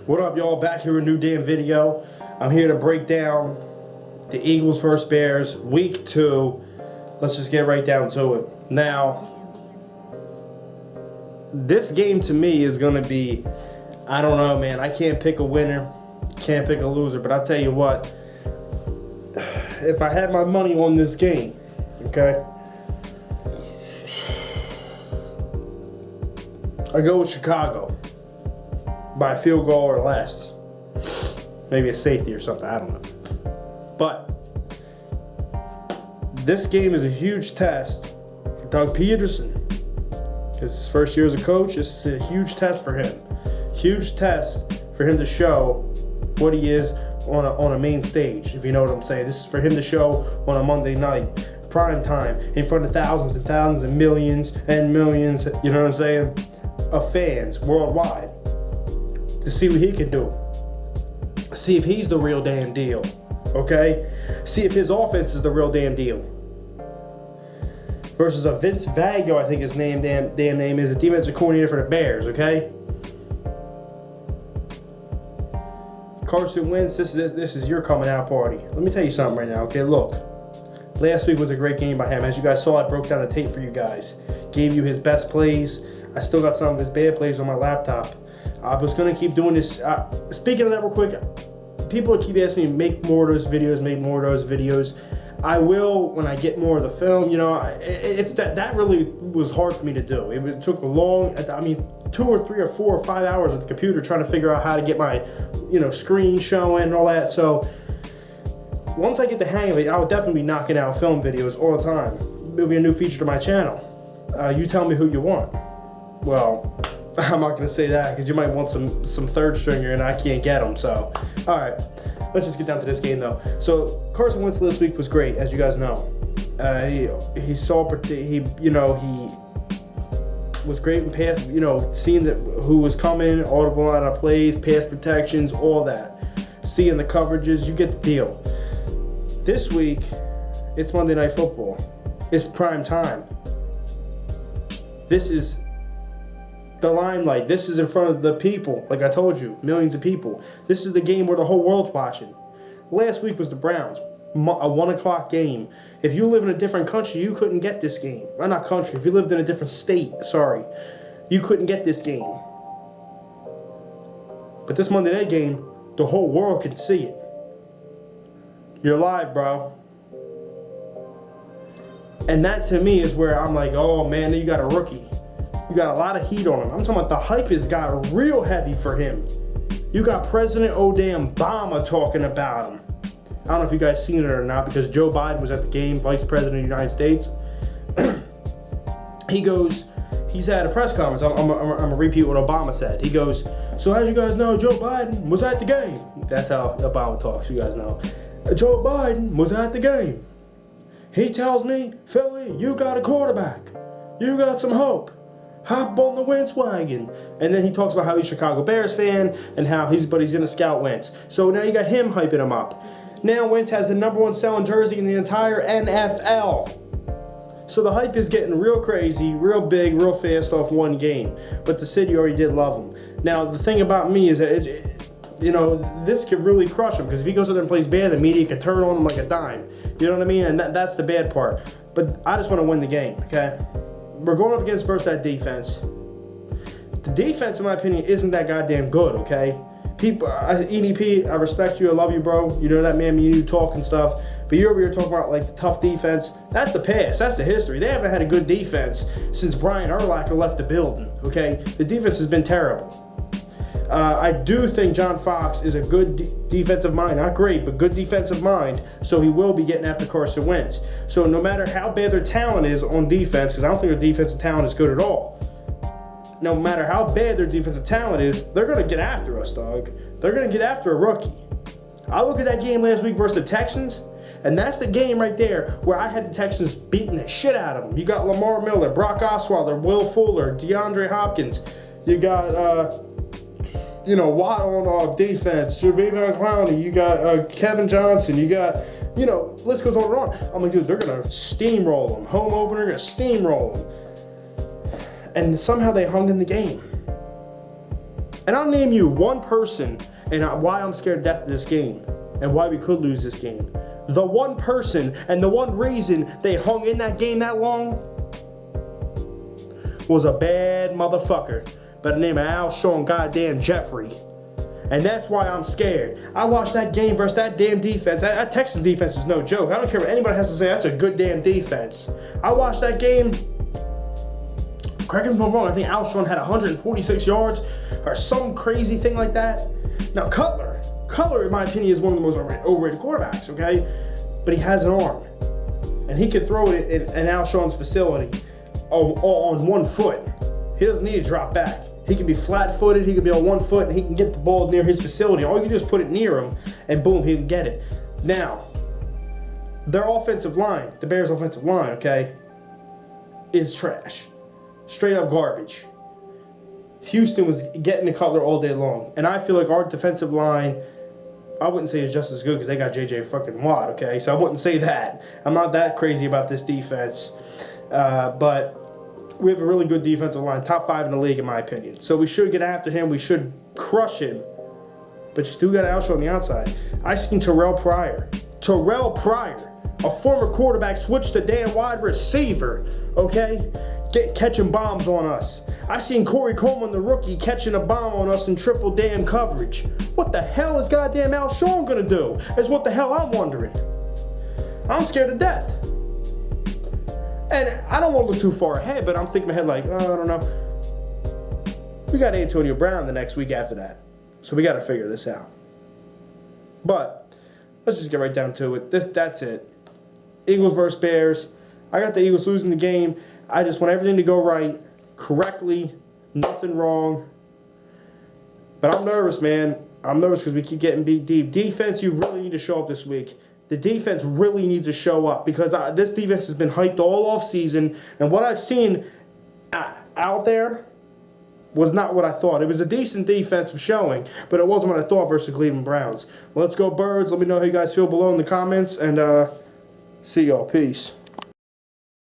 What up, y'all? Back here with a new damn video. I'm here to break down the Eagles vs. Bears week 2. Let's just get right down to it. Now, this game to me is going to be, I don't know, man. I can't pick a winner, can't pick a loser, but I'll tell you what, if I had my money on this game, okay, I go with Chicago by a field goal or less. Maybe a safety or something, I don't know. But this game is a huge test for Doug Peterson. It's his first year as a coach. This is a huge test for him. Huge test for him to show what he is on a main stage, if you know what I'm saying. This is for him to show on a Monday night, prime time, in front of thousands and thousands and millions, you know what I'm saying, of fans worldwide, to see what he can do. See if he's the real damn deal, okay? See if his offense is the real damn deal. Versus a Vince Vago, I think his damn name is, a defensive coordinator for the Bears, okay? Carson Wentz, this is your coming out party. Let me tell you something right now, okay? Look, last week was a great game by him. As you guys saw, I broke down the tape for you guys. Gave you his best plays. I still got some of his bad plays on my laptop. I was going to keep doing this. Speaking of that real quick, people keep asking me, make more of those videos. I will when I get more of the film. You know, that really was hard for me to do. It took a long, 2 or 3 or 4 or 5 hours at the computer trying to figure out how to get my, screen showing and all that. So once I get the hang of it, I'll definitely be knocking out film videos all the time. It'll be a new feature to my channel. You tell me who you want. Well, I'm not going to say that because you might want some third stringer and I can't get them. So, all right, let's just get down to this game though. So Carson Wentz this week was great, as you guys know. He was great in pass, seeing who was coming, audible out of plays, pass protections, all that. Seeing the coverages, you get the deal. This week, it's Monday Night Football. It's prime time. This is the limelight. This is in front of the people, like I told you, millions of people. This is the game where the whole world's watching. Last week was the Browns, a 1 o'clock game. If you live in a different country, you couldn't get this game. Well, not country. If you lived in a different state, you couldn't get this game. But this Monday night game, the whole world can see it. You're live, bro. And that to me is where I'm like, oh man, you got a rookie. You got a lot of heat on him. I'm talking about the hype has got real heavy for him. You got President Obama talking about him. I don't know if you guys seen it or not, because Joe Biden was at the game, Vice President of the United States. He's at a press conference. I'm going to repeat what Obama said. He goes, so as you guys know, Joe Biden was at the game. That's how Obama talks, you guys know. Joe Biden was at the game. He tells me, Philly, you got a quarterback. You got some hope. Hop on the Wentz wagon. And then he talks about how he's a Chicago Bears fan and how he's going to scout Wentz. So now you got him hyping him up. Now Wentz has the #1 selling jersey in the entire NFL. So the hype is getting real crazy, real big, real fast off one game. But the city already did love him. Now the thing about me is that this could really crush him, because if he goes out there and plays bad, the media could turn on him like a dime. You know what I mean? And that's the bad part. But I just want to win the game, okay? We're going up against first that defense. The defense, in my opinion, isn't that goddamn good, okay? People, EDP, I respect you, I love you, bro. You know that, man, you talk and stuff. But you're over here talking about like the tough defense. That's the past, that's the history. They haven't had a good defense since Brian Urlacher left the building, okay? The defense has been terrible. I do think John Fox is a good defensive mind. Not great, but good defensive mind. So he will be getting after Carson Wentz. So no matter how bad their talent is on defense, because I don't think their defensive talent is good at all. No matter how bad their defensive talent is, they're going to get after us, dog. They're going to get after a rookie. I look at that game last week versus the Texans, and that's the game right there where I had the Texans beating the shit out of them. You got Lamar Miller, Brock Osweiler, Will Fuller, DeAndre Hopkins. You got Waddle on defense, Jadeveon Clowney, you got Kevin Johnson, you got, list goes on and on. I'm like, dude, they're going to steamroll them. Home opener, going to steamroll them. And somehow they hung in the game. And I'll name you one person and why I'm scared to death of this game and why we could lose this game. The one person and the one reason they hung in that game that long was a bad motherfucker by the name of Alshon goddamn Jeffery. And that's why I'm scared. I watched that game versus that damn defense. That Texas defense is no joke. I don't care what anybody has to say. That's a good damn defense. I watched that game. Correct me if I'm wrong. I think Alshon had 146 yards or some crazy thing like that. Now, Cutler, in my opinion, is one of the most overrated quarterbacks, okay? But he has an arm. And he can throw it in Alshon's facility on 1 foot. He doesn't need to drop back. He can be flat-footed, he can be on 1 foot, and he can get the ball near his facility. All you do is put it near him, and boom, he can get it. Now, their offensive line, the Bears' offensive line, okay, is trash. Straight up garbage. Houston was getting the Cutler all day long. And I feel like our defensive line, I wouldn't say is just as good because they got J.J. fucking Watt, okay? So I wouldn't say that. I'm not that crazy about this defense. But we have a really good defensive line, top 5 in the league in my opinion. So we should get after him. We should crush him. But you still got Alshon on the outside. I seen Terrell Pryor, a former quarterback, switched to damn wide receiver, okay? Catching bombs on us. I seen Corey Coleman, the rookie, catching a bomb on us in triple damn coverage. What the hell is goddamn Alshon gonna do? Is what the hell I'm wondering. I'm scared to death. And I don't want to look too far ahead, but I'm thinking in my head like, oh, I don't know. We got Antonio Brown the next week after that. So we got to figure this out. But let's just get right down to it. That's it. Eagles versus Bears. I got the Eagles losing the game. I just want everything to go right, correctly, nothing wrong. But I'm nervous, man. I'm nervous because we keep getting beat deep. Defense, you really need to show up this week. The defense really needs to show up because this defense has been hyped all off season, and what I've seen out there was not what I thought. It was a decent defensive showing, but it wasn't what I thought versus the Cleveland Browns. Well, let's go Birds. Let me know how you guys feel below in the comments, and see y'all. Peace.